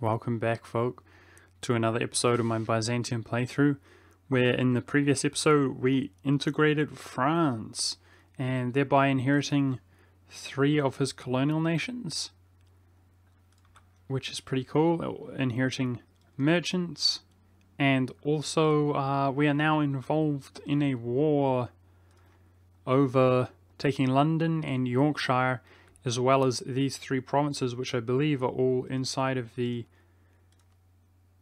Welcome back, folk, to another episode of my Byzantium playthrough, where in the previous episode we integrated France, and thereby inheriting 3 of his colonial nations, which is pretty cool, inheriting merchants, and also we are now involved in a war over taking London and Yorkshire, as well as these 3 provinces, which I believe are all inside of the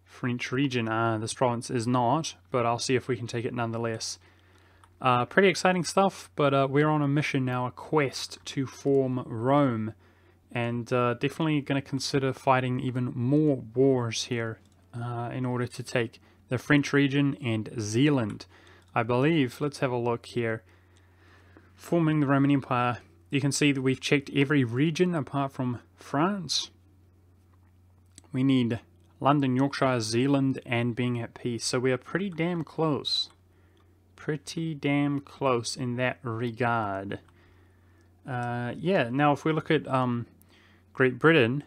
French region. This province is not, but I'll see if we can take it nonetheless. Pretty exciting stuff, but we're on a mission now, a quest to form Rome, and definitely going to consider fighting even more wars here in order to take the French region and Zealand. I believe, let's have a look here. Forming the Roman Empire, you can see that we've checked every region apart from France. We need London, Yorkshire, Zealand, and being at peace. So we are pretty damn close. Pretty damn close in that regard. Yeah, now if we look at Great Britain,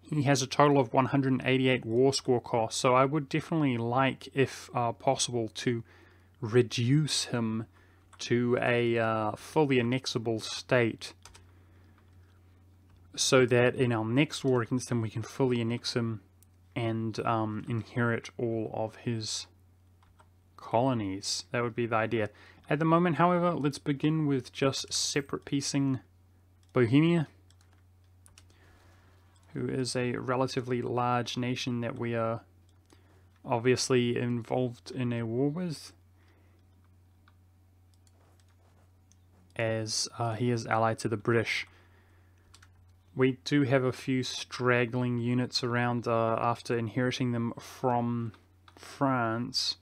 he has a total of 188 war score costs. So I would definitely like, if possible, to reduce him to a fully annexable state, so that in our next war against him we can fully annex him and inherit all of his colonies. That would be the idea. At the moment, however, let's begin with just separate piecing Bohemia, who is a relatively large nation that we are obviously involved in a war with, as he is allied to the British. We do have a few straggling units around after inheriting them from France,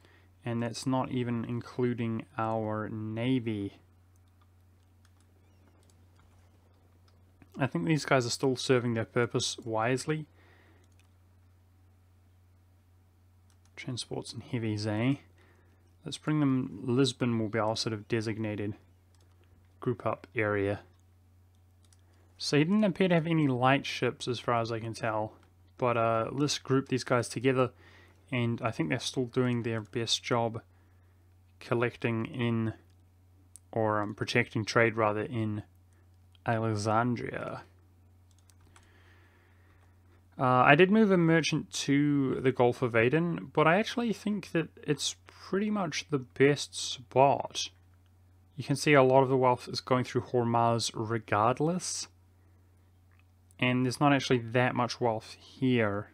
and that's not even including our navy. I think these guys are still serving their purpose wisely. Transports and heavies, eh? Let's bring them. Lisbon will be our sort of designated group up area. So he didn't appear to have any light ships as far as I can tell, but let's group these guys together, and I think they're still doing their best job collecting in, or protecting trade rather, in Alexandria. I did move a merchant to the Gulf of Aden, but I actually think that it's pretty much the best spot. You can see a lot of the wealth is going through Hormuz regardless, and there's not actually that much wealth here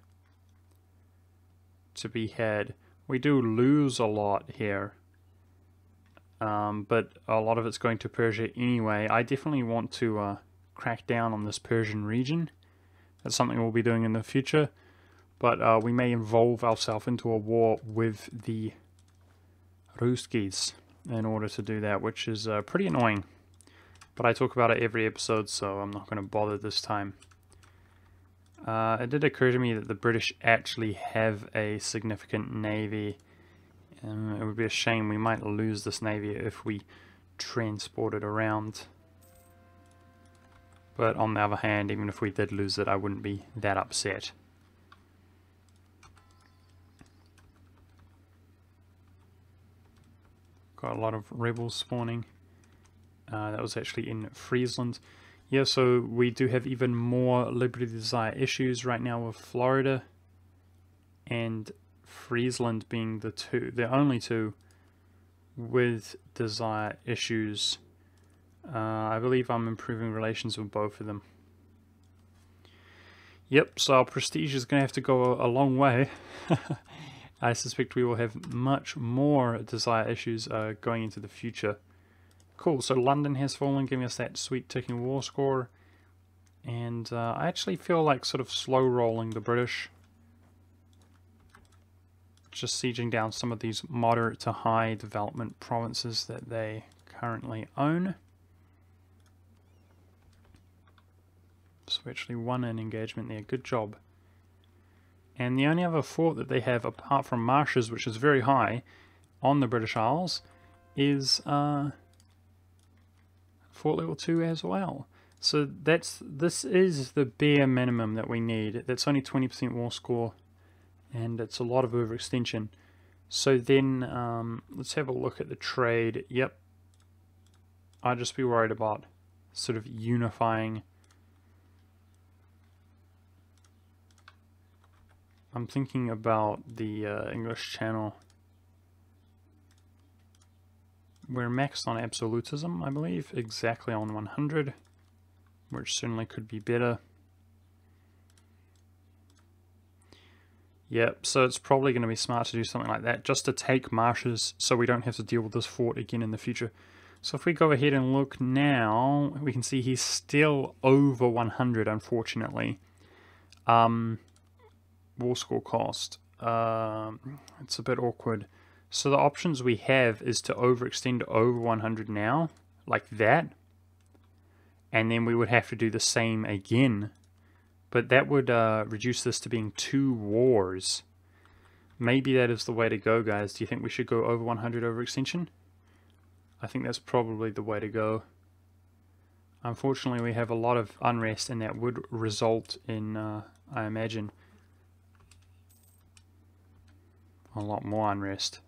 to be had. We do lose a lot here, but a lot of it's going to Persia anyway. I definitely want to crack down on this Persian region. That's something we'll be doing in the future, but we may involve ourselves into a war with the Ruskies in order to do that, which is pretty annoying. But I talk about it every episode, so I'm not going to bother this time. It did occur to me that the British actually have a significant navy. It would be a shame. We might lose this navy if we transport it around. But on the other hand, even if we did lose it, I wouldn't be that upset. Got a lot of rebels spawning. That was actually in Friesland. Yeah, so we do have even more Liberty Desire issues right now with Florida and Friesland being the only two with desire issues. I believe I'm improving relations with both of them. Yep, so our prestige is going to have to go a long way. I suspect we will have much more desire issues going into the future. Cool, so London has fallen, giving us that sweet ticking war score. And I actually feel like sort of slow rolling the British. Just sieging down some of these moderate to high development provinces that they currently own. So we actually won an engagement there, good job. And the only other fort that they have, apart from Marshes, which is very high, on the British Isles, is Fort Level 2 as well. So this is the bare minimum that we need. That's only 20% war score, and it's a lot of overextension. So then let's have a look at the trade. Yep, I'd just be worried about sort of unifying. I'm thinking about the English Channel. We're maxed on absolutism, I believe, exactly on 100, which certainly could be better. Yep, so it's probably going to be smart to do something like that, just to take marshes so we don't have to deal with this fort again in the future. So if we go ahead and look now, we can see he's still over 100, unfortunately. War score cost. It's a bit awkward. So the options we have is to overextend over 100 now, like that. And then we would have to do the same again. But that would reduce this to being 2 wars. Maybe that is the way to go, guys. Do you think we should go over 100 overextension? I think that's probably the way to go. Unfortunately, we have a lot of unrest, and that would result in, I imagine, a lot more unrest.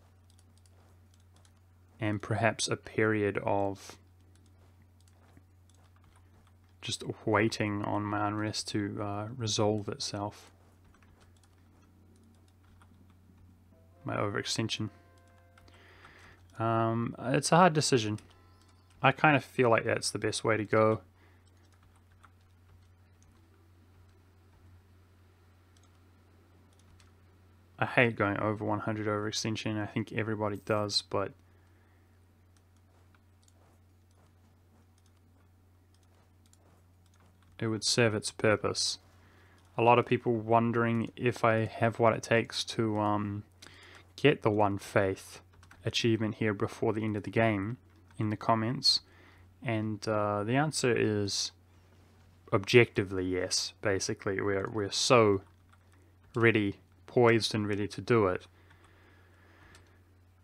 And perhaps a period of just waiting on my unrest to resolve itself. My overextension. It's a hard decision. I kind of feel like that's the best way to go. I hate going over 100 overextension. I think everybody does, but it would serve its purpose. A lot of people wondering if I have what it takes to get the One Faith achievement here before the end of the game in the comments, and the answer is objectively yes. Basically, we're so ready, poised and ready to do it,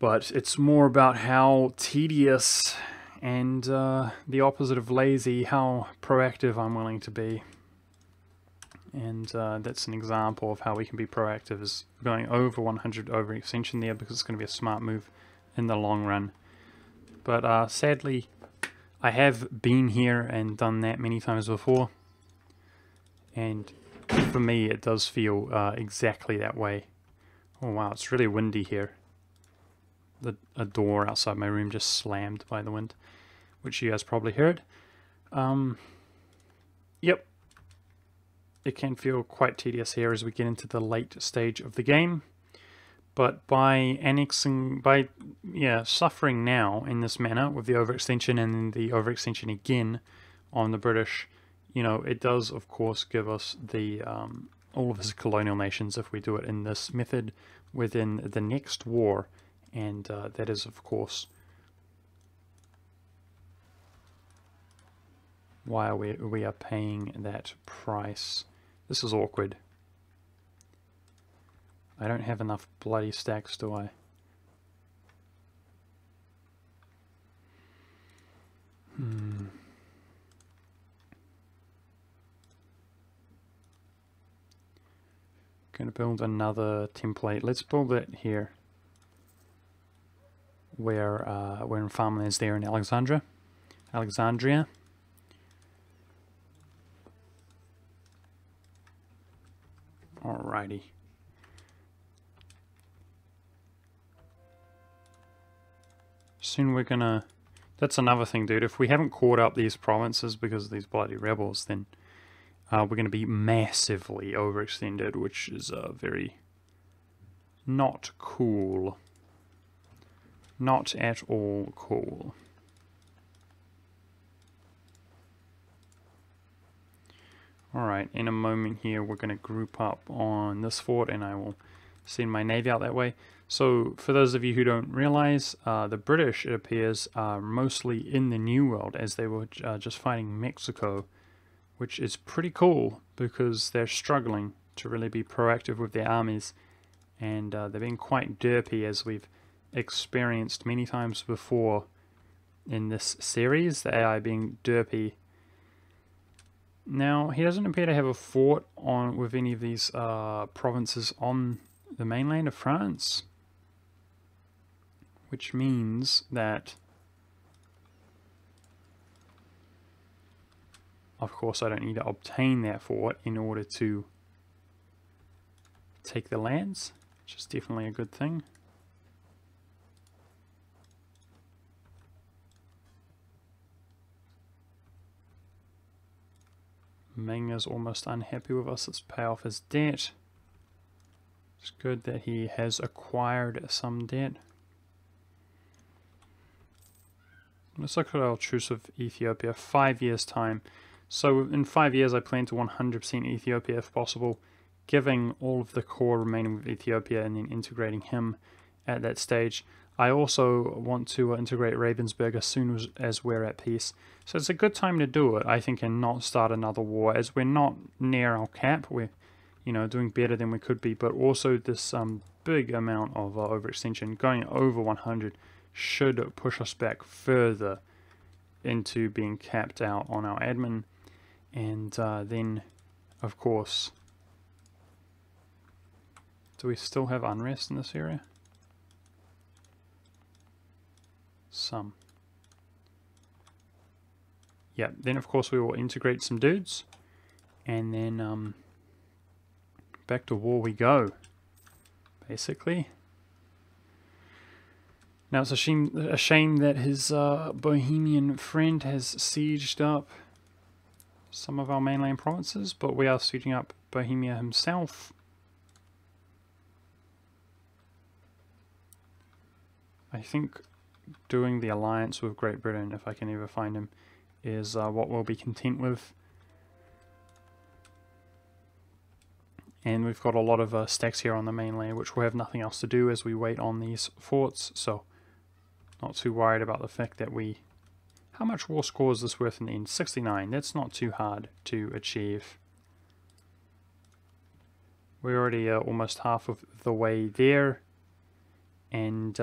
but it's more about how tedious and the opposite of lazy, how proactive I'm willing to be. And that's an example of how we can be proactive, is going over 100 overextension there, because it's going to be a smart move in the long run. But sadly, I have been here and done that many times before, and for me it does feel exactly that way. Oh wow, it's really windy here. A door outside my room just slammed by the wind, which you guys probably heard. Yep. It can feel quite tedious here as we get into the late stage of the game. But by suffering now in this manner with the overextension and then the overextension again on the British, you know, it does of course give us the all of his colonial nations if we do it in this method within the next war. And that is, of course, why we are paying that price. This is awkward. I don't have enough bloody stacks, do I? Gonna build another template. Let's build it here. Where we're in farmlands there in Alexandria. Alrighty. Soon we're gonna... That's another thing, dude. If we haven't caught up these provinces because of these bloody rebels, then we're gonna be massively overextended, which is very not cool. Not at all cool. Alright, in a moment here we're going to group up on this fort and I will send my navy out that way. So for those of you who don't realize, the British, it appears, are mostly in the New World, as they were just fighting Mexico, which is pretty cool because they're struggling to really be proactive with their armies, and they're being quite derpy, as we've experienced many times before in this series, the AI being derpy Now, he doesn't appear to have a fort on with any of these provinces on the mainland of France, which means that, of course, I don't need to obtain that fort in order to take the lands, which is definitely a good thing. Ming is almost unhappy with us. Let's pay off his debt. It's good that he has acquired some debt. Let's look at our truce with Ethiopia. 5 years time. So in 5 years I plan to 100% Ethiopia if possible, giving all of the core remaining with Ethiopia and then integrating him at that stage. I also want to integrate Ravensburg as soon as we're at peace. So it's a good time to do it, I think, and not start another war, as we're not near our cap. We're, doing better than we could be, but also this big amount of overextension, going over 100, should push us back further into being capped out on our admin. And then, of course, do we still have unrest in this area? Some. Yeah, then of course we will integrate some dudes, and then back to war we go, basically. Now it's a shame that his Bohemian friend has sieged up some of our mainland provinces, but we are sieging up Bohemia himself. I think doing the alliance with Great Britain, if I can ever find him, is what we'll be content with. And we've got a lot of stacks here on the mainland, which will have nothing else to do as we wait on these forts, so not too worried about the fact that we... How much war score is this worth in the end? 69. That's not too hard to achieve. We're already almost half of the way there, and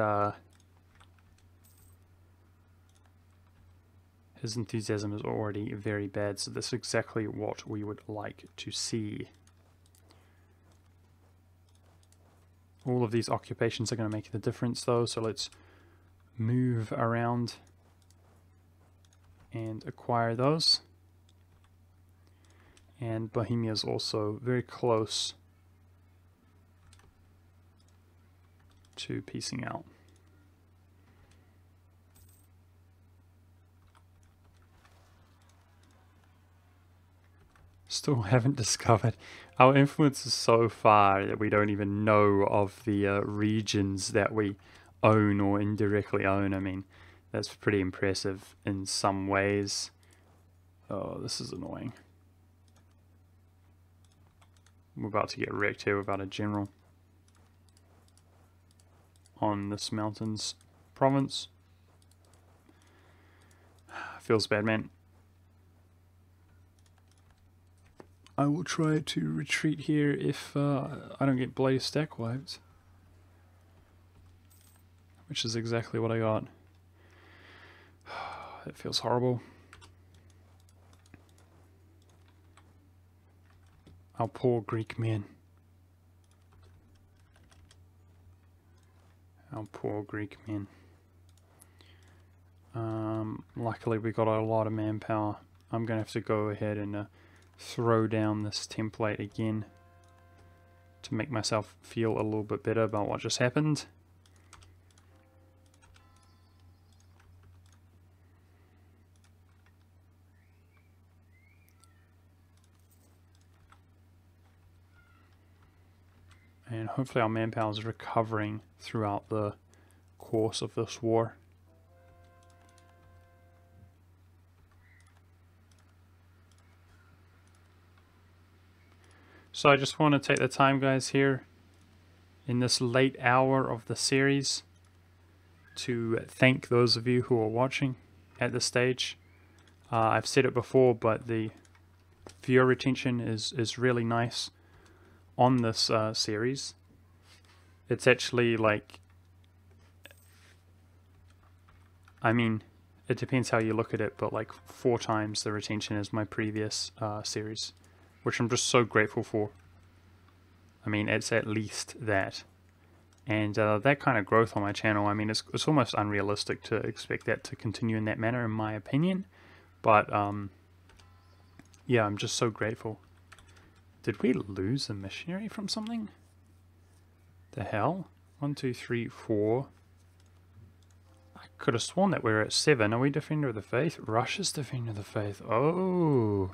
his enthusiasm is already very bad, so that's exactly what we would like to see. All of these occupations are going to make the difference though, so let's move around and acquire those. And Bohemia is also very close to piecing out. Still haven't discovered. Our influence is so far that we don't even know of the regions that we own or indirectly own. I mean, that's pretty impressive in some ways. Oh, this is annoying. We're about to get wrecked here without a general on this mountains province. Feels bad, man. I will try to retreat here if I don't get bloody stack wiped. Which is exactly what I got. It feels horrible. Our poor Greek men. Our poor Greek men. Luckily we got a lot of manpower. I'm going to have to go ahead and throw down this template again to make myself feel a little bit better about what just happened. And hopefully our manpower is recovering throughout the course of this war. So I just want to take the time, guys, here in this late hour of the series to thank those of you who are watching at this stage. I've said it before, but the viewer retention is really nice on this series. It's actually like, I mean, it depends how you look at it, but like 4 times the retention as my previous series, which I'm just so grateful for. I mean, it's at least that. And that kind of growth on my channel, I mean, it's almost unrealistic to expect that to continue in that manner, in my opinion. But, yeah, I'm just so grateful. Did we lose a missionary from something? The hell? 1, 2, 3, 4. I could have sworn that we were at 7. Are we Defender of the Faith? Russia's Defender of the Faith. Oh,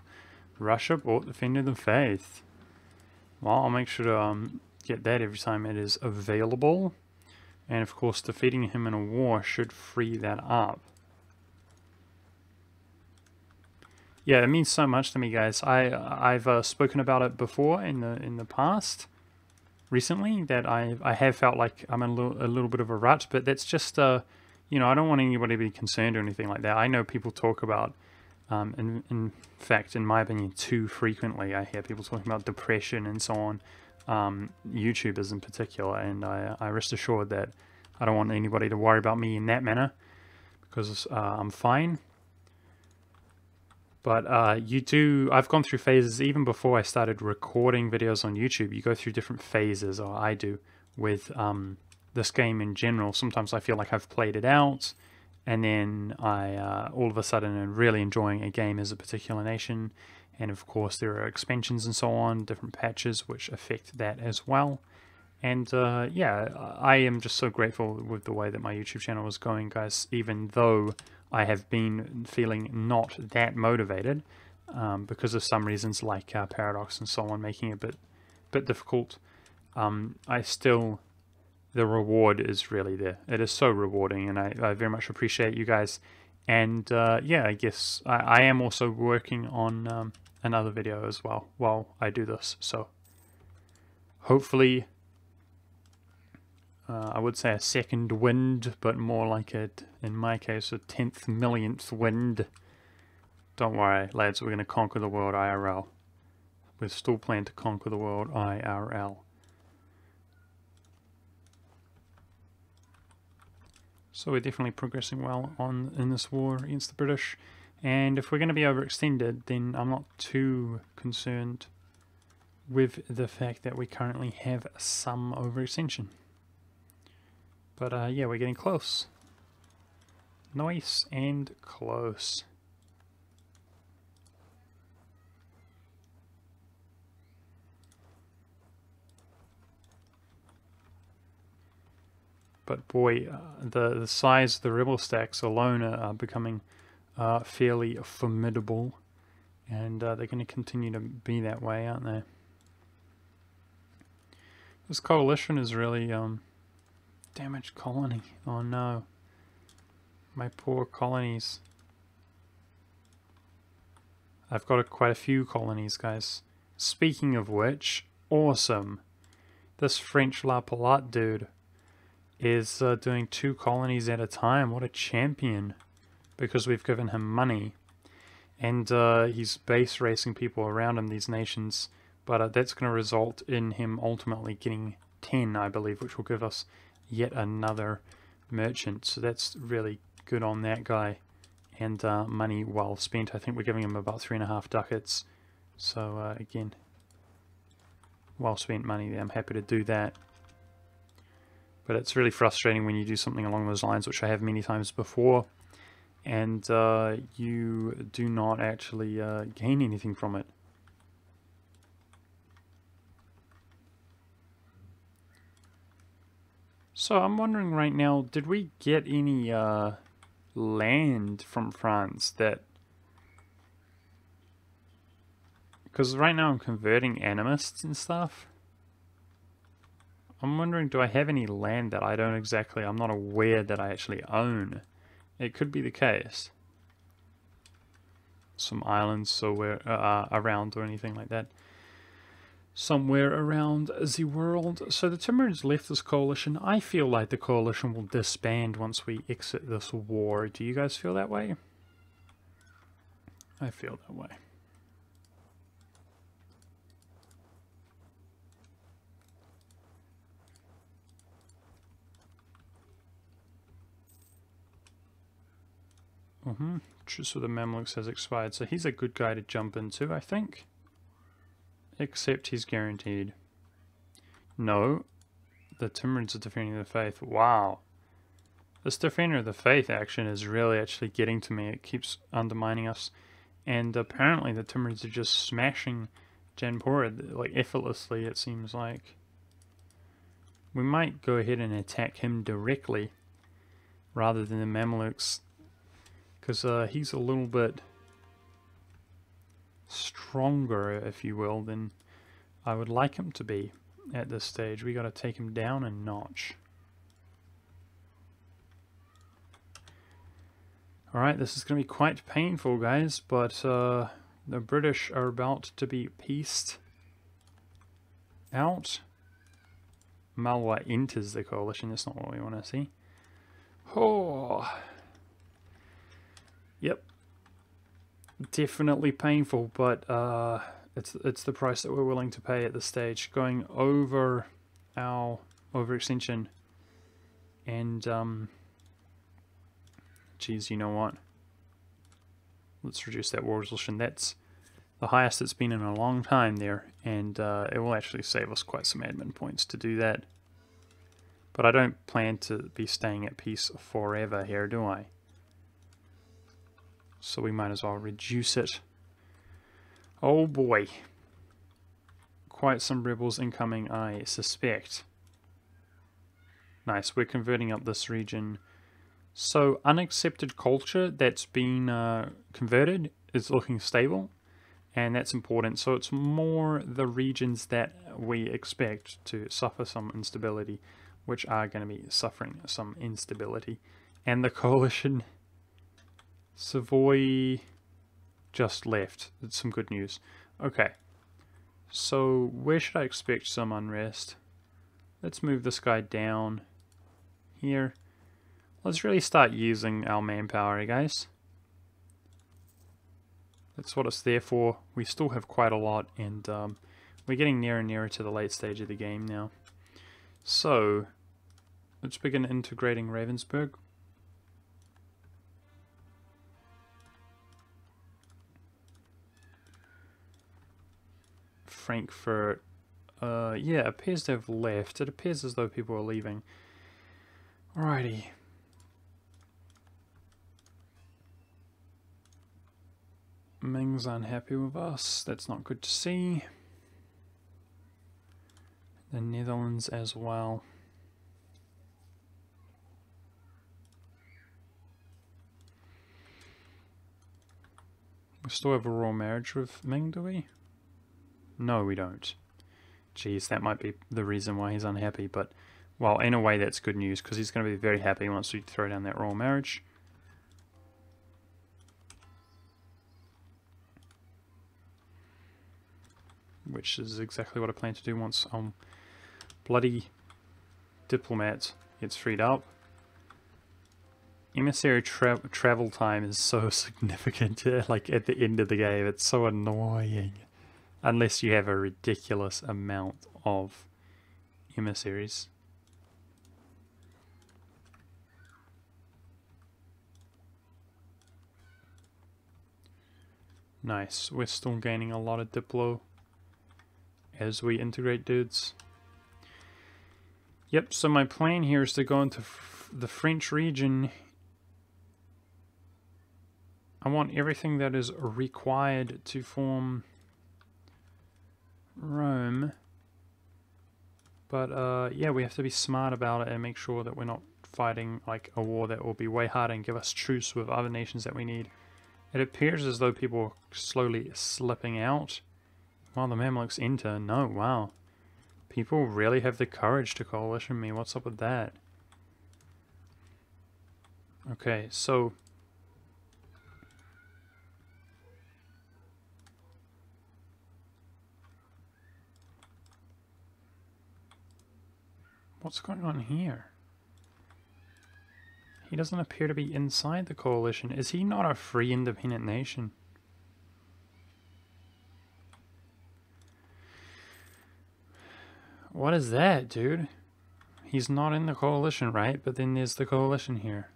Russia bought Defender of the Faith. Well, I'll make sure to get that every time it is available. And of course, defeating him in a war should free that up. Yeah, it means so much to me, guys. I've spoken about it before in the past, recently, that I have felt like I'm in a little bit of a rut, but that's just you know, I don't want anybody to be concerned or anything like that. I know people talk about, in fact, in my opinion, too frequently. I hear people talking about depression and so on, YouTubers in particular, and I rest assured that I don't want anybody to worry about me in that manner, because I'm fine. But I've gone through phases even before I started recording videos on YouTube. You go through different phases, or I do, with this game in general. Sometimes I feel like I've played it out, and then I all of a sudden am really enjoying a game as a particular nation. And of course there are expansions and so on, different patches which affect that as well. And yeah, I am just so grateful with the way that my YouTube channel is going, guys, even though I have been feeling not that motivated because of some reasons like Paradox and so on making it a bit difficult. I still, the reward is really there. It is so rewarding, and I very much appreciate you guys. And yeah, I guess I am also working on another video as well while I do this. So hopefully, I would say a second wind, but more like in my case, a 10th millionth wind. Don't worry, lads, we're going to conquer the world IRL. We still plan to conquer the world IRL. So we're definitely progressing well in this war against the British. And if we're going to be overextended, then I'm not too concerned with the fact that we currently have some overextension. But yeah, we're getting close. Nice and close. But boy, the size of the rebel stacks alone are becoming fairly formidable. And they're going to continue to be that way, aren't they? This coalition is really... damaged colony. Oh no. My poor colonies. I've got quite a few colonies, guys. Speaking of which, awesome. This French La Palate dude is doing 2 colonies at a time. What a champion. Because we've given him money. And he's base racing people around him, these nations. But that's going to result in him ultimately getting 10, I believe, which will give us yet another merchant. So that's really good on that guy. And money well spent. I think we're giving him about 3.5 ducats. So again, well spent money there. I'm happy to do that. But it's really frustrating when you do something along those lines, which I have many times before, and you do not actually gain anything from it. So I'm wondering right now, did we get any land from France that... Because right now I'm converting animists and stuff. I'm wondering, do I have any land that I don't exactly... I'm not aware that I actually own. It could be the case. Some islands somewhere around or anything like that. Somewhere around the world. So the Timurids left this coalition. I feel like the coalition will disband once we exit this war. Do you guys feel that way? I feel that way. Truce with the Mamluks has expired, so he's a good guy to jump into, I think. Except he's guaranteed. No. The Timurids are defending the faith. Wow. This Defender of the Faith action is really actually getting to me. It keeps undermining us. And apparently the Timurids are just smashing Janpura, like, effortlessly, it seems like. We might go ahead and attack him directly, rather than the Mamluks. Because he's a little bit stronger, if you will, than I would like him to be at this stage. We got to take him down a notch. Alright, this is going to be quite painful, guys, but the British are about to be pieced out. Malwa enters the coalition. That's not what we want to see. Oh. Yep. Definitely painful, but it's the price that we're willing to pay at this stage. Going over our overextension, and geez, you know what? Let's reduce that war resolution. That's the highest it's been in a long time there, and it will actually save us quite some admin points to do that. But I don't plan to be staying at peace forever here, do I? So we might as well reduce it. Oh boy. Quite some rebels incoming, I suspect. Nice, we're converting up this region. So unaccepted culture that's been converted is looking stable, and that's important. So it's more the regions that we expect to suffer some instability, which are going to be suffering some instability. And the coalition, Savoy just left. It's some good news. Okay, so where should I expect some unrest? Let's move this guy down here. Let's really start using our manpower, guys. That's what it's there for. We still have quite a lot, and we're getting nearer and nearer to the late stage of the game now. So, let's begin integrating Ravensburg. Frankfurt, yeah, appears to have left. It appears as though people are leaving. Alrighty. Ming's unhappy with us. That's not good to see. The Netherlands as well. We still have a royal marriage with Ming, do we? No, we don't. Geez, that might be the reason why he's unhappy, but, well, in a way that's good news, because he's going to be very happy once we throw down that royal marriage. Which is exactly what I plan to do once bloody diplomat gets freed up. Emissary travel time is so significant, like at the end of the game. It's so annoying. Unless you have a ridiculous amount of emissaries. Nice. We're still gaining a lot of Diplo as we integrate dudes. Yep, so my plan here is to go into the French region. I want everything that is required to form Rome. But yeah, we have to be smart about it and make sure that we're not fighting like a war that will be way harder and give us truce with other nations that we need. It appears as though people are slowly slipping out while the Mamluks enter. No, wow. People really have the courage to coalition me. What's up with that? Okay, so what's going on here? He doesn't appear to be inside the coalition. Is he not a free independent nation? What is that, dude? He's not in the coalition, right? But then there's the coalition here.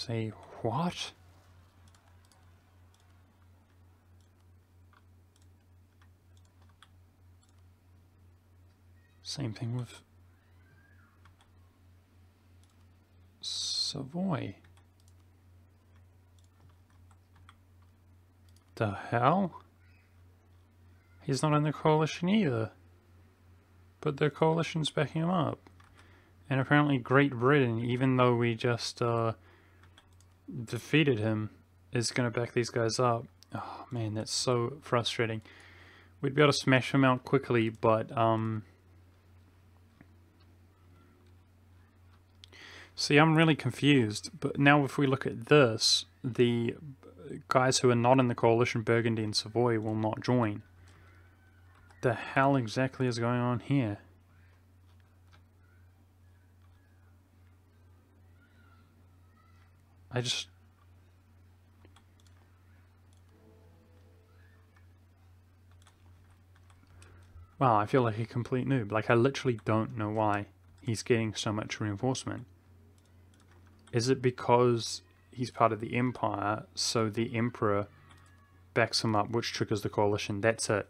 Say what? Same thing with Savoy. The hell? He's not in the coalition either. But the coalition's backing him up. And apparently Great Britain, even though we just defeated him, is going to back these guys up. Oh man, that's so frustrating. We'd be able to smash him out quickly, but see, I'm really confused. But now if we look at this, the guys who are not in the coalition, Burgundy and Savoy, will not join. The hell exactly is going on here? Wow, I feel like a complete noob. Like, I literally don't know why he's getting so much reinforcement. Is it because he's part of the Empire, so the Emperor backs him up, which triggers the coalition? That's it.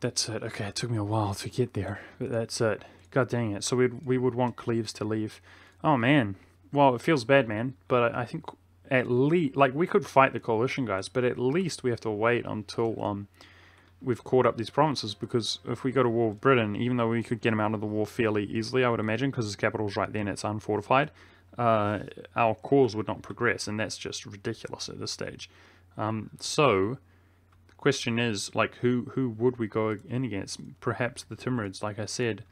That's it. Okay, it took me a while to get there, but that's it. God dang it. So we would want Cleves to leave. Oh, man. Well, it feels bad, man, but I think at least, like, we could fight the coalition guys, but at least we have to wait until we've caught up these provinces, because if we go to war with Britain, even though we could get him out of the war fairly easily, I would imagine, because his capital's right then, it's unfortified, our cause would not progress, and that's just ridiculous at this stage. So the question is, like, who would we go in against? Perhaps the Timurids, like I said.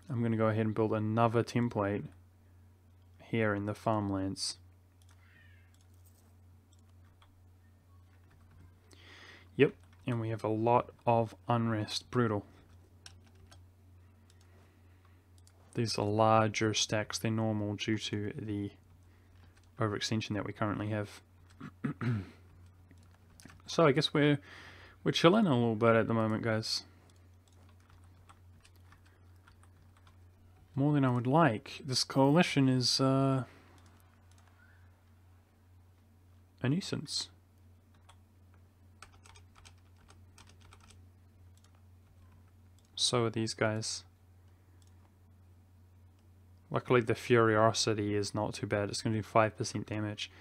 I'm going to go ahead and build another template here in the farmlands. Yep, and we have a lot of unrest. Brutal. These are larger stacks than normal due to the overextension that we currently have. So I guess we're chilling a little bit at the moment, guys. More than I would like. This coalition is a nuisance. So are these guys. Luckily the Furiosity is not too bad. It's going to do 5% damage.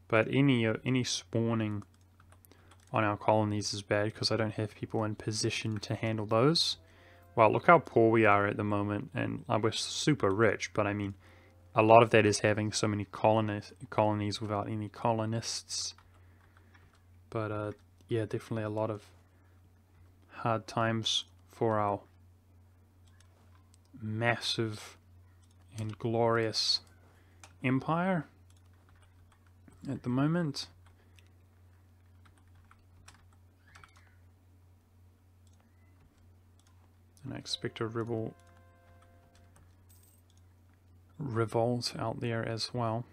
But any spawning on our colonies is bad because I don't have people in position to handle those. Well, look how poor we are at the moment, and we're super rich, but I mean, a lot of that is having so many colonies without any colonists. But yeah, definitely a lot of hard times for our massive and glorious empire at the moment. And I expect a revolt out there as well.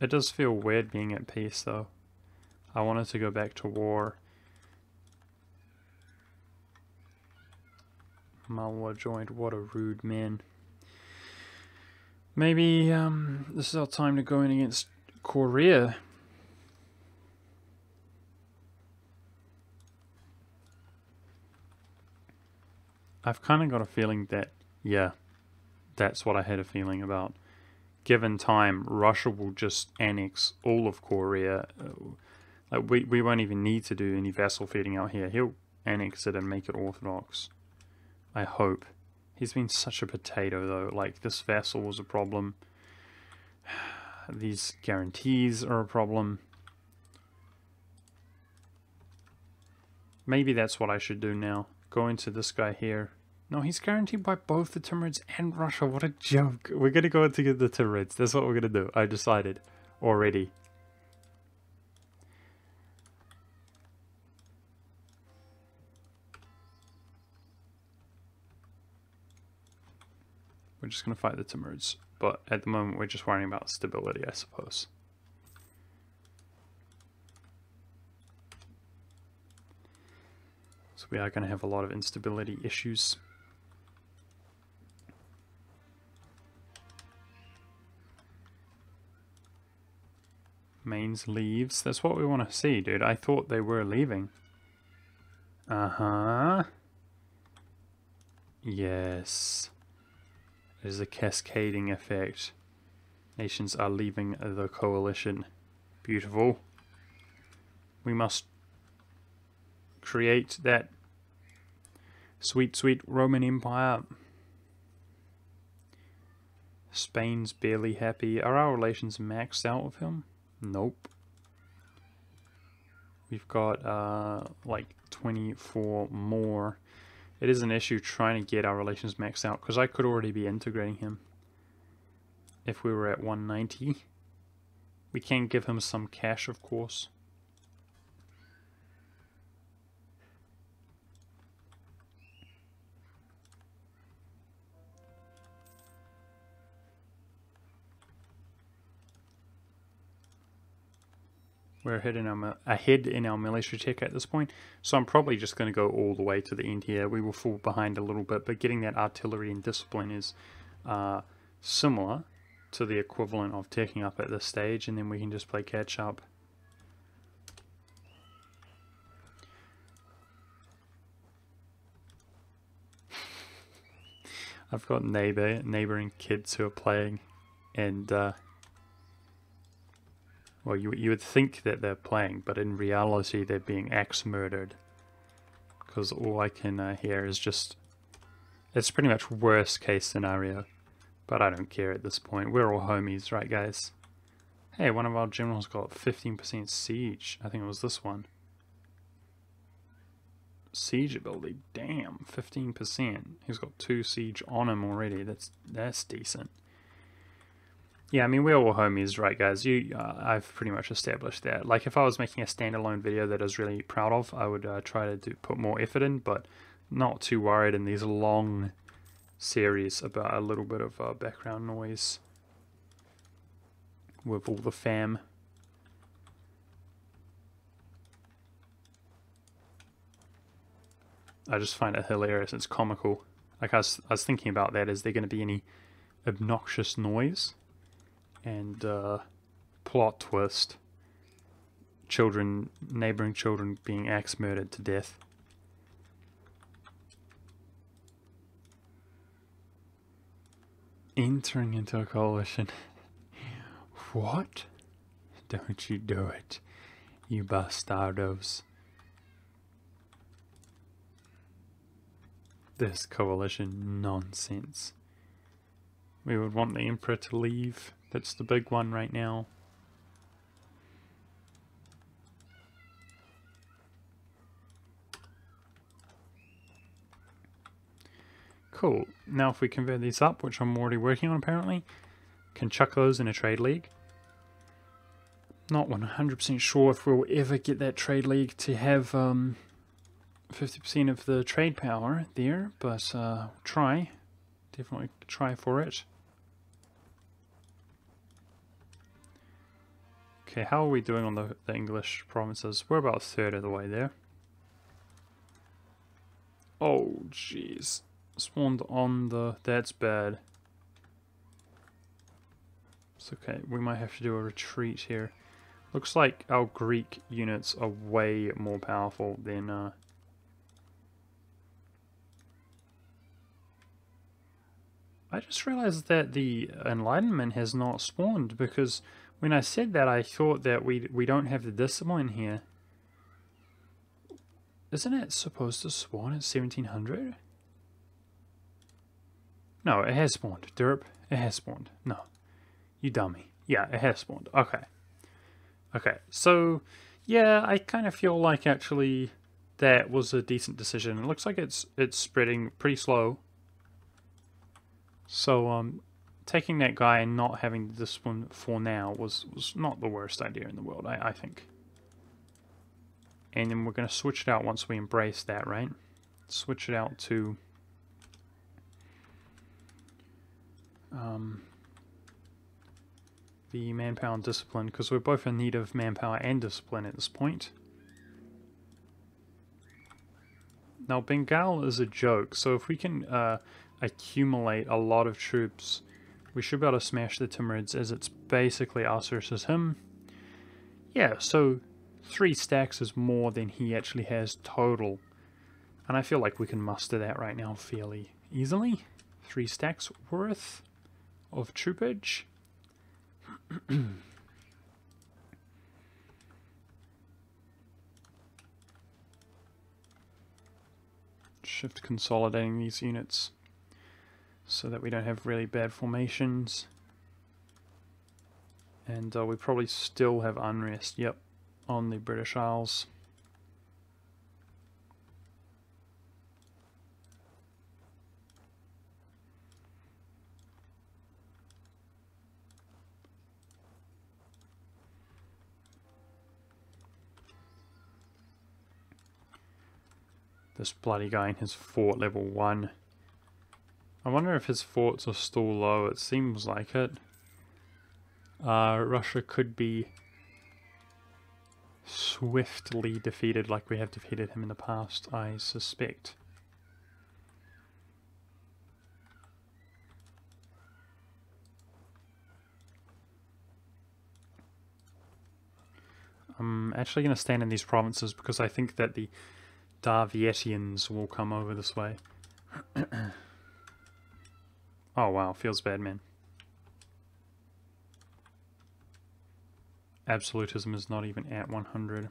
It does feel weird being at peace though. I wanted to go back to war. Malwa joined, what a rude man. Maybe this is our time to go in against Korea. I've kind of got a feeling that, yeah, that's what I had a feeling about. Given time, Russia will just annex all of Korea. Like we won't even need to do any vassal feeding out here. He'll annex it and make it orthodox. I hope. He's been such a potato though. Like, this vassal was a problem. These guarantees are a problem. Maybe that's what I should do now. Go into this guy here. No, he's guaranteed by both the Timurids and Russia. What a joke. We're going to go into the Timurids. That's what we're going to do. I decided already. We're just going to fight the Timurids. But at the moment, we're just worrying about stability, I suppose. So we are going to have a lot of instability issues. Mains leaves. That's what we want to see, dude. I thought they were leaving. Uh-huh. Yes. There's a cascading effect. Nations are leaving the coalition. Beautiful. We must create that sweet, sweet Roman Empire. Spain's barely happy. Are our relations maxed out with him? Nope. We've got like 24 more. It is an issue trying to get our relations maxed out because I could already be integrating him if we were at 190. We can give him some cash, of course. We're ahead in our military tech at this point, so I'm probably just going to go all the way to the end here. We will fall behind a little bit, but getting that artillery and discipline is similar to the equivalent of taking up at this stage, and then we can just play catch up. I've got neighboring kids who are playing, and well, you would think that they're playing, but in reality they're being axe murdered. Because all I can hear is just... It's pretty much worst case scenario. But I don't care at this point. We're all homies, right guys? Hey, one of our generals got 15% siege. I think it was this one. Siege ability, damn, 15%. He's got 2 siege on him already. That's decent. Yeah, I mean, we're all homies, right, guys? I've pretty much established that. Like, if I was making a standalone video that I was really proud of, I would try to put more effort in, but not too worried in these long series about a little bit of background noise with all the fam. I just find it hilarious. It's comical. Like, I was thinking about that. Is there going to be any obnoxious noise? And plot twist, neighboring children being axe murdered to death. Entering into a coalition. What? Don't you do it, you bastardos. This coalition nonsense. We would want the Emperor to leave. That's the big one right now. Cool. Now if we convert these up, which I'm already working on apparently, can chuck those in a trade league. Not 100% sure if we'll ever get that trade league to have 50% of the trade power there, but try. Definitely try for it. Okay, how are we doing on the English provinces? We're about a third of the way there. Oh, jeez. Spawned on the... That's bad. It's okay. We might have to do a retreat here. Looks like our Greek units are way more powerful than... I just realized that the Enlightenment has not spawned, because when I said that I thought that we don't have the discipline here. Isn't it supposed to spawn at 1700? No, it has spawned. Derp, it has spawned. No, you dummy. Yeah, it has spawned. Okay. Okay, so yeah, I kind of feel like actually that was a decent decision. It looks like it's spreading pretty slow. So taking that guy and not having the discipline for now was not the worst idea in the world, I think. And then we're going to switch it out once we embrace that, right? Switch it out to the manpower and discipline, because we're both in need of manpower and discipline at this point. Now Bengal is a joke, so if we can accumulate a lot of troops, we should be able to smash the Timurids, as it's basically us versus him. Yeah, so 3 stacks is more than he actually has total. And I feel like we can muster that right now fairly easily. 3 stacks worth of troopage. Shift consolidating these units so that we don't have really bad formations. And we probably still have unrest, yep, on the British Isles. This bloody guy in his fort level 1. I wonder if his forts are still low. It seems like it. Russia could be swiftly defeated like we have defeated him in the past, I suspect. I'm actually going to stand in these provinces because I think that the Darvietians will come over this way. Oh wow, feels bad, man. Absolutism is not even at 100.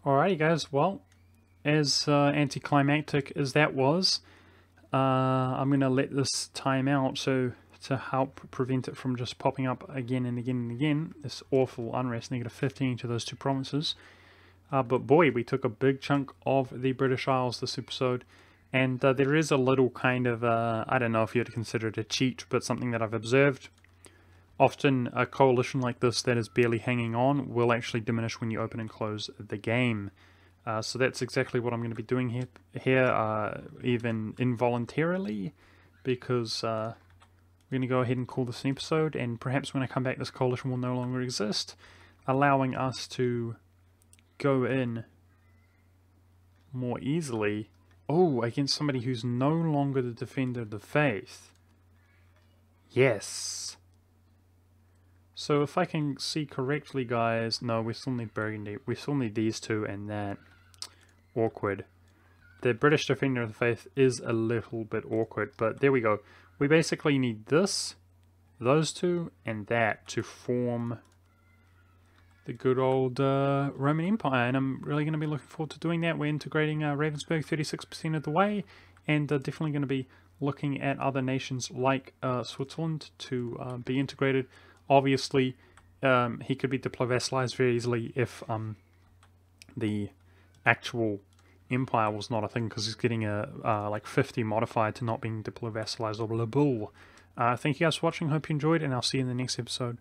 Alrighty guys, well, as anticlimactic as that was, I'm going to let this time out so to help prevent it from just popping up again and again and again, this awful unrest, -15 to those 2 provinces. But boy, we took a big chunk of the British Isles this episode, and there is a little kind of, I don't know if you'd consider it a cheat, but something that I've observed. Often a coalition like this that is barely hanging on will actually diminish when you open and close the game. So that's exactly what I'm going to be doing here, even involuntarily, because we're going to go ahead and call this an episode, and perhaps when I come back this coalition will no longer exist, allowing us to go in more easily. Oh, against somebody who's no longer the defender of the faith. Yes. So if I can see correctly, guys, no, we still need Burgundy. We still need these 2 and that. Awkward. The British Defender of the Faith is a little bit awkward, but there we go. We basically need this, those 2, and that to form the good old Roman Empire, and I'm really going to be looking forward to doing that. We're integrating Ravensburg 36% of the way, and definitely going to be looking at other nations like Switzerland to be integrated. Obviously, he could be diplo-vassalized very easily if the actual empire was not a thing, because he's getting a like 50 modified to not being diplo-vassalized or blah blah. Thank you guys for watching, hope you enjoyed, and I'll see you in the next episode.